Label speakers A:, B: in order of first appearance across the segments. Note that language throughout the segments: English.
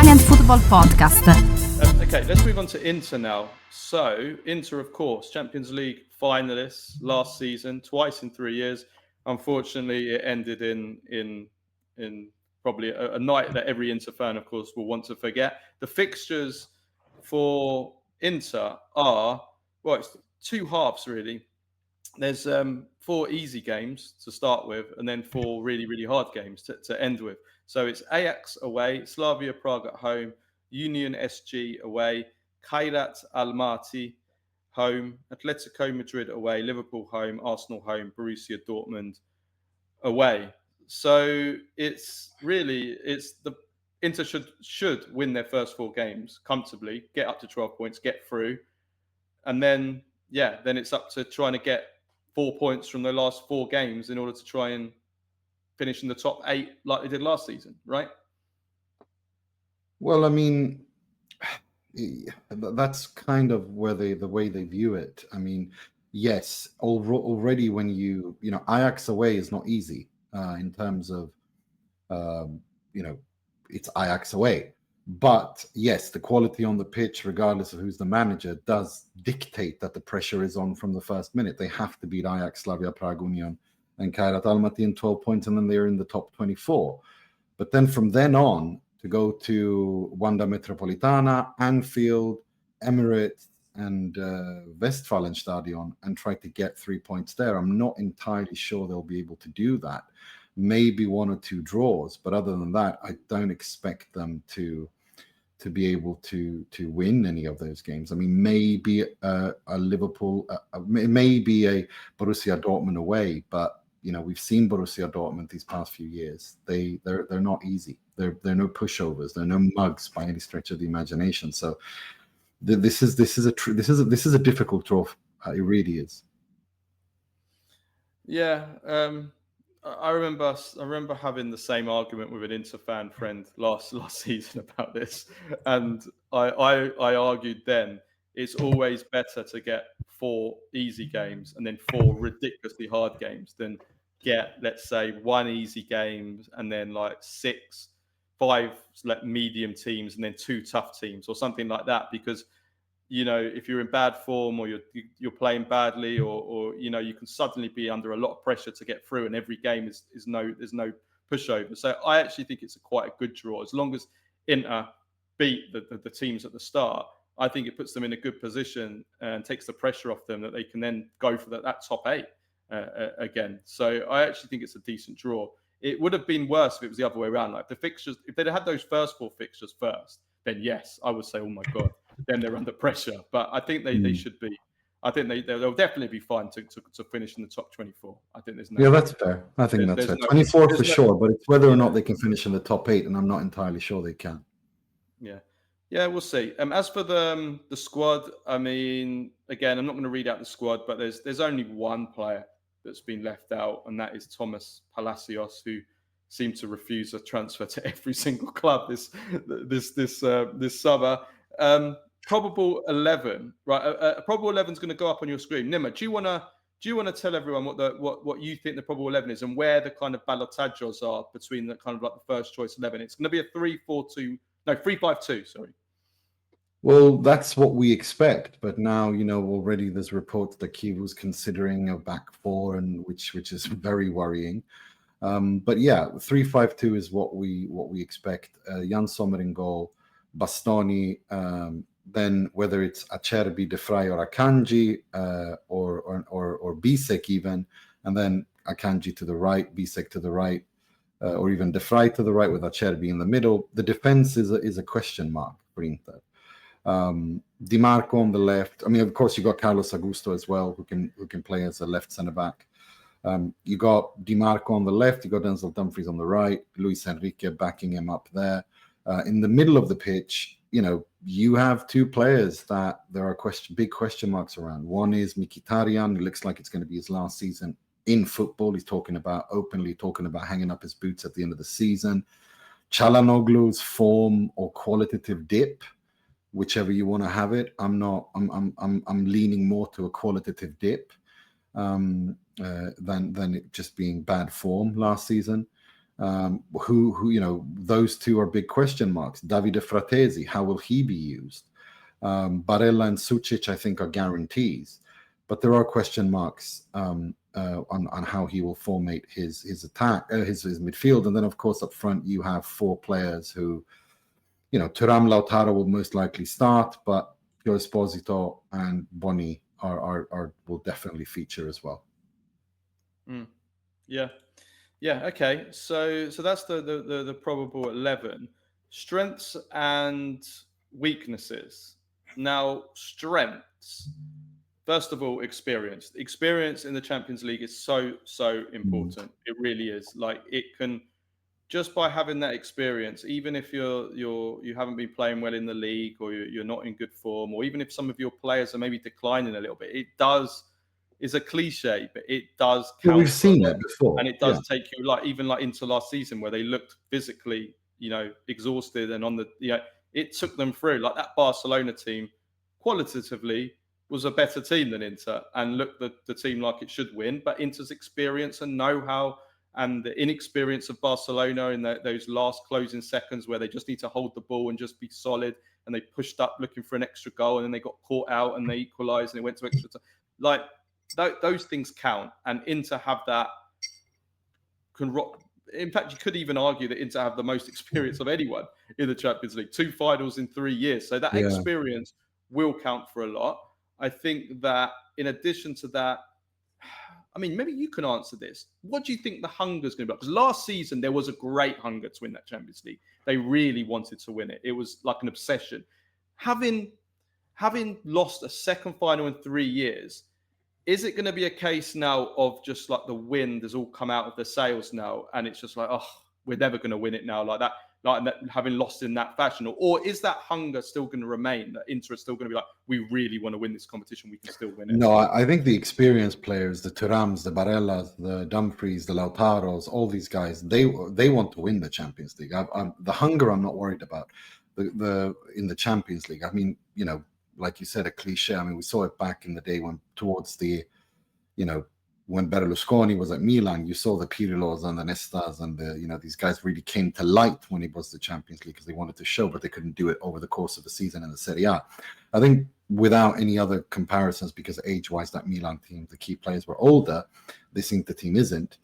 A: Italian Football Podcast.
B: Okay, let's move on to Inter now. So, Inter, of course, Champions League finalists last season, twice in 3 years. Unfortunately, it ended in probably a night that every Inter fan, of course, will want to forget. The fixtures for Inter are, well, it's two halves, really. There's 4 easy games to start with, and then 4 really, really hard games to end with. So it's Ajax away, Slavia Prague at home, Union SG away, Kairat Almaty home, Atletico Madrid away, Liverpool home, Arsenal home, Borussia Dortmund away. So it's the Inter should win their first 4 games comfortably, get up to 12 points, get through, and then it's up to trying to get 4 points from the last 4 games in order to try and finish in the top 8 like they did last season, right?
C: Well, I mean, that's kind of where the way they view it. I mean, yes, already when Ajax away is not easy in terms of, it's Ajax away. But yes, the quality on the pitch, regardless of who's the manager, does dictate that the pressure is on from the first minute. They have to beat Ajax, Slavia Prague, Union, and Kairat Almaty in 12 points, and then they're in the top 24. But then from then on, to go to Wanda Metropolitana, Anfield, Emirates, and Westfalenstadion and try to get 3 points there, I'm not entirely sure they'll be able to do that. Maybe 1 or 2 draws, but other than that, I don't expect them to be able to win any of those games. I mean, maybe a Liverpool, maybe a Borussia Dortmund away, but we've seen Borussia Dortmund these past few years. They're not easy. They're no pushovers. They're no mugs by any stretch of the imagination. So this is a difficult draw. It really is.
B: Yeah. I remember having the same argument with an Inter fan friend last season about this, and I argued then it's always better to get 4 easy games and then 4 ridiculously hard games than get, let's say, 1 easy game and then like 5 like medium teams and then 2 tough teams or something like that, because if you're in bad form or you're playing badly or you can suddenly be under a lot of pressure to get through, and every game there's no pushover. So I actually think it's quite a good draw. As long as Inter beat the teams at the start, I think it puts them in a good position and takes the pressure off them that they can then go for that top 8 again. So I actually think it's a decent draw. It would have been worse if it was the other way around. Like the fixtures, if they'd had those first 4 fixtures first, then yes, I would say, oh my God, then they're under pressure. But I think they should be. I think they'll definitely be fine to finish in the top 24. I think there's no.
C: Yeah, that's fair. I think that's fair. 24 for sure, but it's whether or not they can finish in the top 8, and I'm not entirely sure they can.
B: Yeah, we'll see. As for the squad, I mean, again, I'm not going to read out the squad, but there's only one player that's been left out, and that is Thomas Palacios, who seemed to refuse a transfer to every single club this summer. Probable 11, right? Probable 11 is going to go up on your screen. Nima, do you want to tell everyone what you think the probable 11 is and where the kind of ballotages are between the kind of like the first choice 11? It's going to be a 3-5-2. Sorry.
C: Well, that's what we expect, but now already there's reports that Chivu's considering a back 4, and which is very worrying. But yeah, 3-5-2 is what we expect. Jan Sommer in goal, Bastoni. Then whether it's Acerbi, De Vrij, or Akanji, or Bisek even, and then Akanji to the right, Bisek to the right, or even De Vrij to the right with Acerbi in the middle. The defense is a question mark for Inter. Di Marco on the left. I mean, of course, you got Carlos Augusto as well, who can play as a left centre back. You got Di Marco on the left. You got Denzel Dumfries on the right. Luis Enrique backing him up there. In the middle of the pitch, you have 2 players that there are big question marks around. One is Mkhitaryan. It looks like it's going to be his last season in football. He's openly talking about hanging up his boots at the end of the season. Calhanoglu's form or qualitative dip, whichever you want to have it. I'm leaning more to a qualitative dip than it just being bad form last season. Who those two are big question marks. Davide Fratesi, how will he be used? Barella and Sucic, I think, are guarantees, but there are question marks on how he will formate his attack, his midfield, and then of course up front you have four players who, Thuram, Lautaro will most likely start, but Pio Esposito and Boni will definitely feature as well.
B: Yeah. Okay. So that's the probable 11 strengths and weaknesses. Now, strengths. First of all, experience. Experience in the Champions League is so important. It really is. Like, it can, just by having that experience, even if you haven't been playing well in the league, or you're not in good form, or even if some of your players are maybe declining a little bit, it does. Is a cliche, but it does count.
C: We've seen it before,
B: and it does take you even into last season, where they looked physically, exhausted, and on the, it took them through. Like, that Barcelona team, qualitatively, was a better team than Inter, and looked the team like it should win. But Inter's experience and know-how, and the inexperience of Barcelona in those last closing seconds, where they just need to hold the ball and just be solid, and they pushed up looking for an extra goal, and then they got caught out and they equalised and it went to extra time. Like, those things count, and Inter have that. In fact, you could even argue that Inter have the most experience of anyone in the Champions League. 2 finals in 3 years, so that experience will count for a lot. I think that in addition to that, I mean, maybe you can answer this. What do you think the hunger is going to be? Because last season there was a great hunger to win that Champions League. They really wanted to win it. It was like an obsession. Having lost a second final in 3 years, is it going to be a case now of just like the wind has all come out of the sails now, and it's just like, oh, we're never going to win it now, like that, having lost in that fashion? Or is that hunger still going to remain, that Inter is still going to be like, we really want to win this competition, we can still win it?
C: No, I think the experienced players, the Thurams, the Barellas, the Dumfries, the Lautaros, all these guys, they want to win the Champions League. The hunger I'm not worried about. In the Champions League, I mean, like you said, a cliche. I mean, we saw it back in the day when Berlusconi was at Milan. You saw the Pirlos and the Nestas and these guys really came to light when it was the Champions League, because they wanted to show, but they couldn't do it over the course of the season in the Serie A. I think without any other comparisons, because age-wise, that Milan team, the key players were older. This Inter team isn't.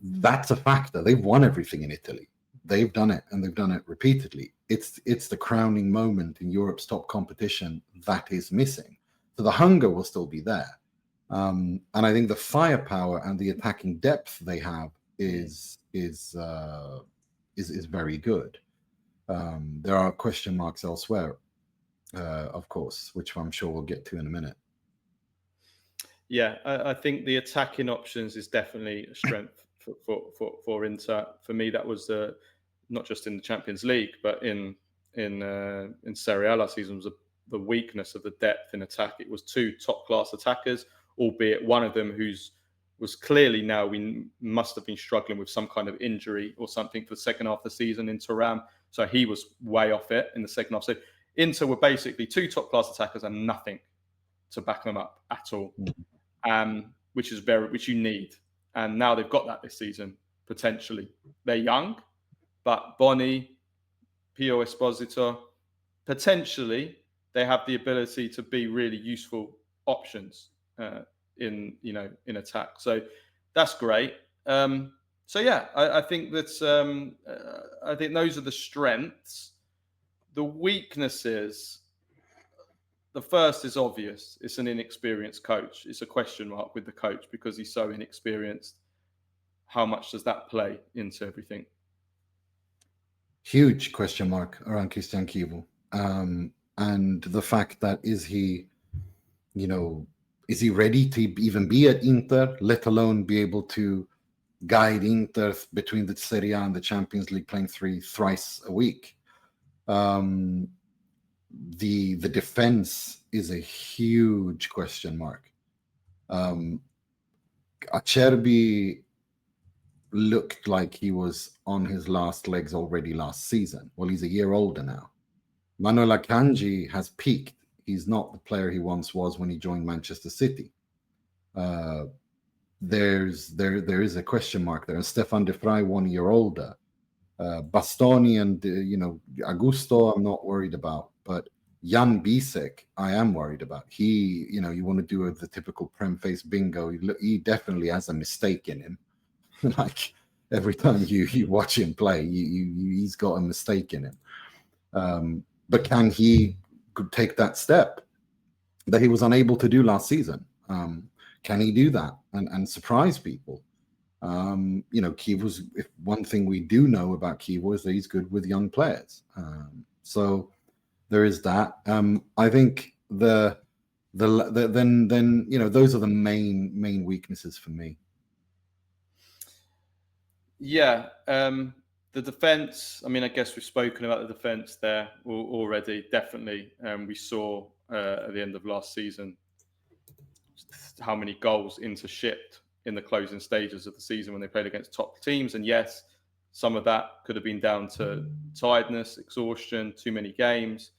C: That's a factor. They've won everything in Italy. They've done it, and they've done it repeatedly. It's the crowning moment in Europe's top competition that is missing. So the hunger will still be there. And I think the firepower and the attacking depth they have is very good. There are question marks elsewhere, of course, which I'm sure we'll get to in a minute.
B: Yeah, I think the attacking options is definitely a strength for Inter. For me, that was not just in the Champions League, but in Serie A last season, was the weakness of the depth in attack. It was 2 top-class attackers, albeit one of them was clearly, now we must have been struggling with some kind of injury or something for the second half of the season in Thuram. So he was way off it in the second half. So Inter were basically 2 top-class attackers and nothing to back them up at all, which you need. And now they've got that this season, potentially. They're young, but Boni, Pio Esposito, potentially they have the ability to be really useful options in attack. So that's great. So yeah, I think that I think those are the strengths. The weaknesses, the first is obvious. It's an inexperienced coach. It's a question mark with the coach because he's so inexperienced. How much does that play into everything?
C: Huge question mark around Cristian Chivu. And the fact that is he ready to even be at Inter, let alone be able to guide Inter between the Serie A and the Champions League, playing thrice a week? The defense is a huge question mark. Acerbi looked like he was on his last legs already last season. Well, he's a year older now. Manuel Akanji has peaked. He's not the player he once was when he joined Manchester City. there is a question mark there. And Stefan de Vrij 1 year older. Bastoni and Augusto, I'm not worried about, but Jan Bisek, I am worried about. He, you want to do the typical Prem face bingo. He definitely has a mistake in him. Like every time you watch him play, he's got a mistake in him. But can he take that step that he was unable to do last season? Can he do that and surprise people? Chivu's, if one thing we do know about Chivu is that he's good with young players. So there is that. I think then those are the main weaknesses for me.
B: Yeah, the defense. I mean, I guess we've spoken about the defense there already. Definitely, we saw at the end of last season how many goals Inter shipped in the closing stages of the season when they played against top teams. And yes, some of that could have been down to tiredness, exhaustion, too many games.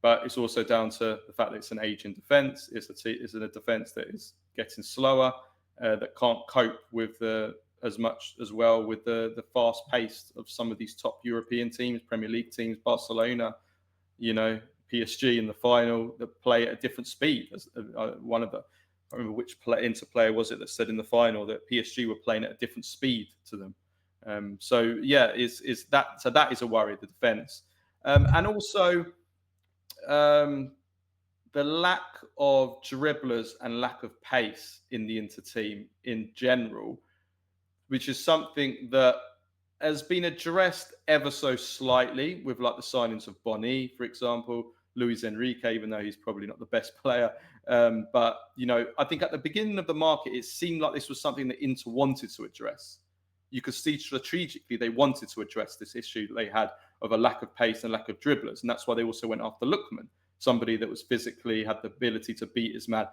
B: But it's also down to the fact that it's an aging defence. It's a defence that is getting slower, that can't cope with as well with the fast pace of some of these top European teams, Premier League teams, Barcelona, PSG in the final, that play at a different speed. As one of the, I remember which Inter player was it that said in the final that PSG were playing at a different speed to them. So that is a worry, the defence, and also the lack of dribblers and lack of pace in the Inter team in general, which is something that has been addressed ever so slightly with like the signings of Boni, for example, Luis Enrique, even though he's probably not the best player. But, I think at the beginning of the market, it seemed like this was something that Inter wanted to address. You could see strategically they wanted to address this issue that they had of a lack of pace and lack of dribblers. And that's why they also went after Lookman, somebody that was physically had the ability to beat his man.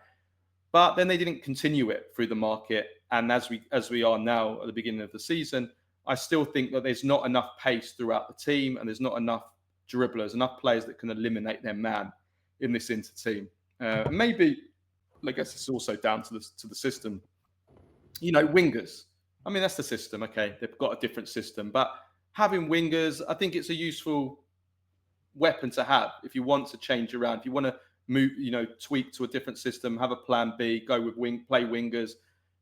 B: But then they didn't continue it through the market. And as we are now at the beginning of the season, I still think that there's not enough pace throughout the team and there's not enough dribblers, enough players that can eliminate their man in this Inter team. Maybe, I guess it's also down to the system. Wingers. I mean, that's the system. Okay, they've got a different system. But having wingers, I think it's a useful weapon to have if you want to change around, if you want to move, tweak to a different system, have a plan B, go with play wingers.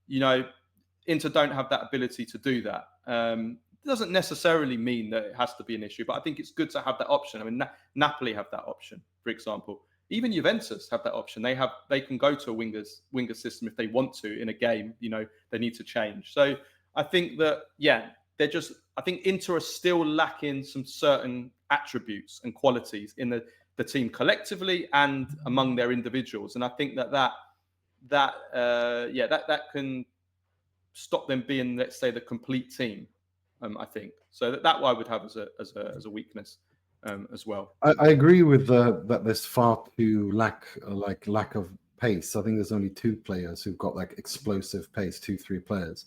B: Inter don't have that ability to do that. It doesn't necessarily mean that it has to be an issue, but I think it's good to have that option. I mean, Napoli have that option, for example. Even Juventus have that option. They can go to a winger system if they want to in a game. They need to change. So I think that I think Inter are still lacking some certain attributes and qualities in the team collectively and among their individuals. And I think that can stop them being, let's say, the complete team. I think so. That I would have as a weakness as well.
C: I agree with that. There's far too lack of pace. I think there's only 2 players who've got like explosive pace, 2-3 players,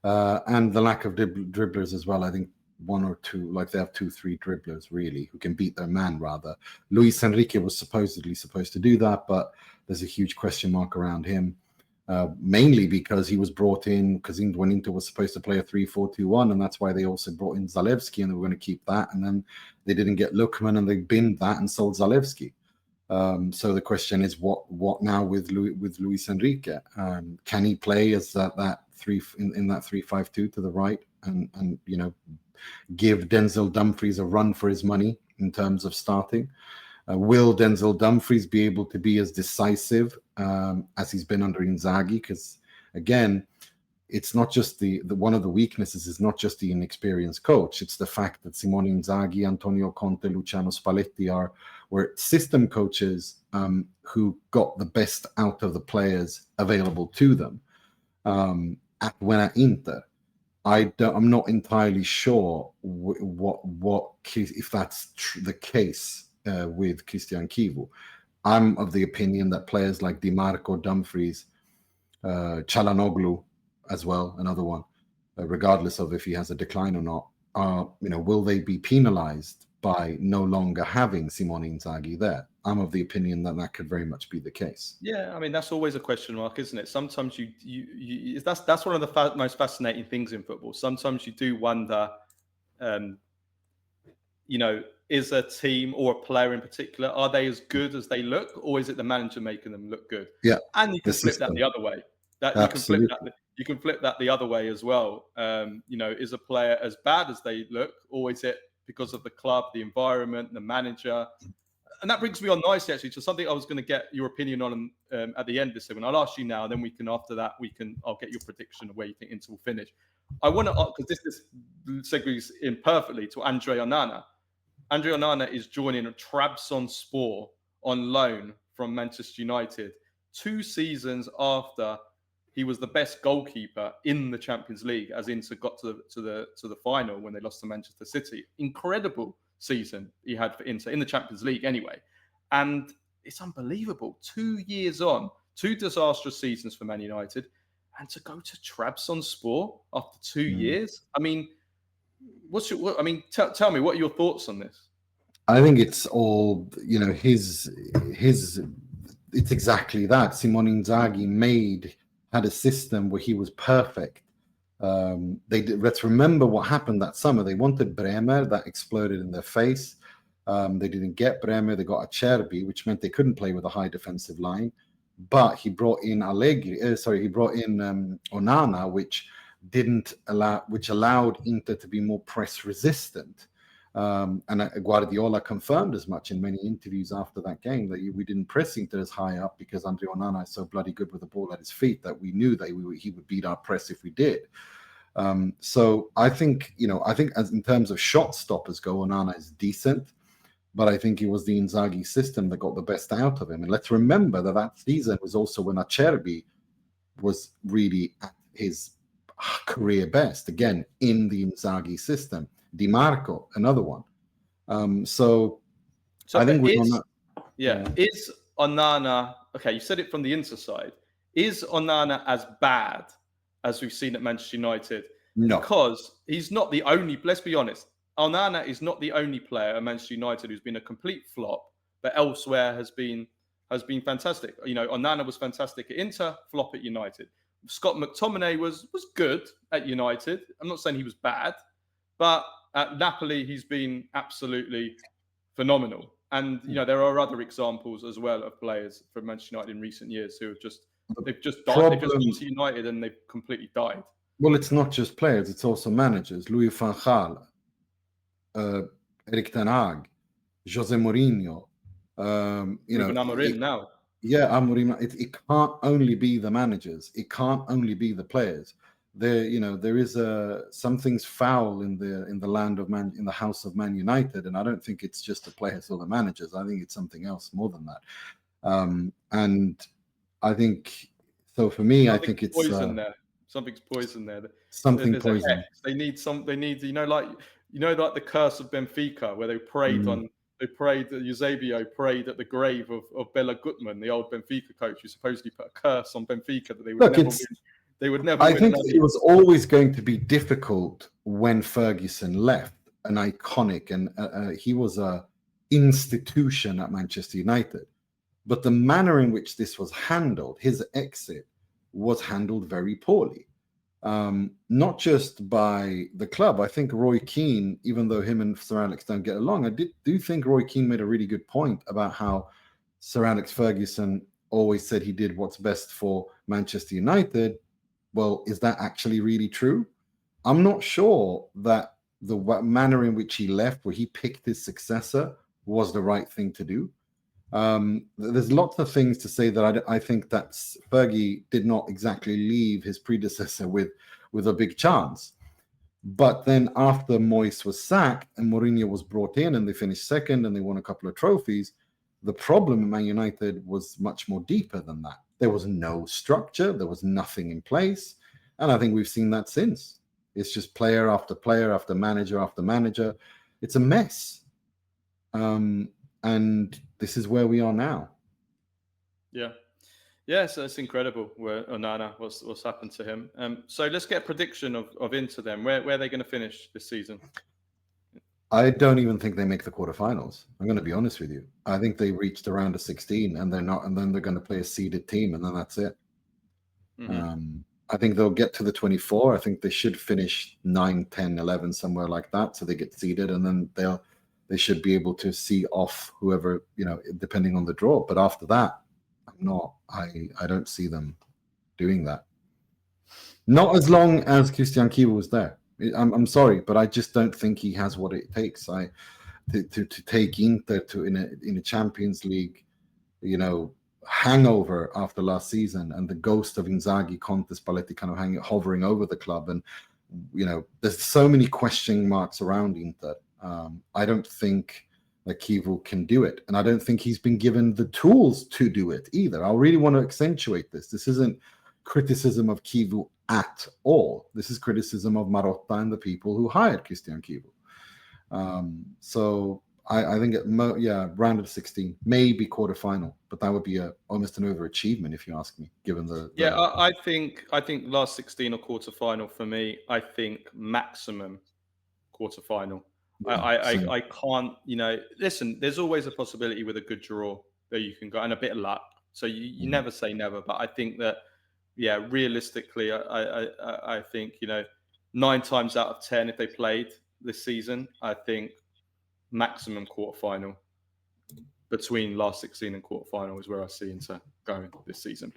C: and the lack of dribblers as well. I think 1 or 2, like they have 2-3 dribblers really who can beat their man. Rather, Luis Enrique was supposedly supposed to do that, but there's a huge question mark around him. Mainly because he was brought in because when Inter was supposed to play a 3-4-2-1, and that's why they also brought in Zalewski, and they were going to keep that, and then they didn't get Lookman, and they binned that and sold Zalewski. So the question is, what now with Luis Enrique? Can he play as that 3 in that 3-5-2 to the right, and give Denzel Dumfries a run for his money in terms of starting? Will Denzel Dumfries be able to be as decisive as he's been under Inzaghi? Because again, it's not just the one of the weaknesses is not just the inexperienced coach. It's the fact that Simone Inzaghi, Antonio Conte, Luciano Spalletti were system coaches who got the best out of the players available to them. At Inter, I'm not entirely sure what if that's the case. With Cristian Chivu, I'm of the opinion that players like Di Marco, Dumfries, Calhanoglu as well, another one, regardless of if he has a decline or not, will they be penalized by no longer having Simone Inzaghi there? I'm of the opinion that that could very much be the case.
B: Yeah, I mean that's always a question mark, isn't it? Sometimes you that's one of the most fascinating things in football. Sometimes you do wonder, is a team or a player in particular, are they as good as they look, or is it the manager making them look good?
C: Yeah,
B: And you can
C: the
B: flip that
C: system.
B: the other way. That
C: Absolutely.
B: you can flip that the other way as well. Is a player as bad as they look, or is it because of the club, the environment, the manager? And that brings me on nicely actually to something I was going to get your opinion on at the end of this segment. I'll ask you now, and then we can after that I'll get your prediction of where you think Inter will finish. I want to because this segues in perfectly to Andre Onana. Andre Onana is joining Trabzonspor on loan from Manchester United 2 seasons after he was the best goalkeeper in the Champions League, as Inter got to the final when they lost to Manchester City. Incredible season he had for Inter in the Champions League anyway. And it's unbelievable. 2 years on, 2 disastrous seasons for Man United, and to go to Trabzonspor after 2 years. I mean, tell me, what are your thoughts on this?
C: I think it's all, his it's exactly that. Simone Inzaghi had a system where he was perfect. Let's remember what happened that summer. They wanted Bremer, that exploded in their face. They didn't get Bremer. They got Acerbi, which meant they couldn't play with a high defensive line. But he brought in Onana, which allowed Inter to be more press resistant. And Guardiola confirmed as much in many interviews after that game, that we didn't press Inter as high up because Andre Onana is so bloody good with the ball at his feet that we knew that he would beat our press if we did. So I think as in terms of shot stoppers go, Onana is decent, but I think it was the Inzaghi system that got the best out of him. And let's remember that season was also when Acerbi was really at his career best, again, in the Inzaghi system. Di Marco, another one. So I think
B: is Onana, okay, you said it from the Inter side. Is Onana as bad as we've seen at Manchester United?
C: No.
B: Because he's not the only, let's be honest, Onana is not the only player at Manchester United who's been a complete flop, but elsewhere has been fantastic. Onana was fantastic at Inter, flop at United. Scott McTominay was good at United. I'm not saying he was bad, but at Napoli, he's been absolutely phenomenal. And there are other examples as well of players from Manchester United in recent years who have they've just died. They've just gone to United and they've completely died.
C: Well, it's not just players; it's also managers. Louis van Gaal, Erik ten Hag, Jose Mourinho.
B: Amorim now.
C: Yeah, Amorim. It can't only be the managers. It can't only be the players. There is something's foul in the land of in the house of Man United, and I don't think it's just the players or the managers. I think it's something else more than that. And I think so. For me, I think it's
B: poison there. Something's poison there.
C: Something poison.
B: They need like the curse of Benfica, where they prayed on. They prayed. Eusebio prayed at the grave of Bela Gutmann, the old Benfica coach, who supposedly put a curse on Benfica that they would never win. They would never.
C: I think it was always going to be difficult when Ferguson left, an iconic, and he was a institution at Manchester United. But the manner in which this was handled, his exit, was handled very poorly. Not just by the club. I think Roy Keane, even though him and Sir Alex don't get along, I do think Roy Keane made a really good point about how Sir Alex Ferguson always said he did what's best for Manchester United. Well, is that actually really true? I'm not sure that the manner in which he left, where he picked his successor, was the right thing to do. There's lots of things to say that I think that Fergie did not exactly leave his predecessor with a big chance. But then after Moyes was sacked and Mourinho was brought in and they finished second and they won a couple of trophies, the problem in Man United was much more deeper than that. There was no structure. There was nothing in place. And I think we've seen that since. It's just player after player after manager. It's a mess. And this is where we are now.
B: Yeah. Yeah, so it's incredible where Onana, what's happened to him. So let's get a prediction of Inter then. Where are they going to finish this season?
C: I don't even think they make the quarterfinals. I'm going to be honest with you. I think they reached around a 16 and they're not, and then they're going to play a seeded team and then that's it. I think they'll get to the 24. I think they should finish 9, 10, 11, somewhere like that. So they get seeded and then they should be able to see off whoever, depending on the draw. But after that, I don't see them doing that. Not as long as Cristian Chivu was there. I'm sorry, but I just don't think he has what it takes. To take Inter in a Champions League, hangover after last season, and the ghost of Inzaghi, Conte, Spalletti kind of hovering over the club, and there's so many question marks around Inter. I don't think that Chivu can do it, and I don't think he's been given the tools to do it either. I really want to accentuate this. This isn't criticism of Chivu at all. This is criticism of Marotta and the people who hired Cristian Chivu. So I think round of 16, maybe quarterfinal, but that would be almost an overachievement if you ask me. Given
B: I think last 16 or quarterfinal for me. I think maximum quarterfinal.
C: Yeah,
B: I can't. Listen. There's always a possibility with a good draw that you can go and a bit of luck. So you never say never. But I think that realistically, I think 9 times out of 10 if they played this season, I think maximum quarterfinal between last 16 and quarterfinal is where I see Inter going this season.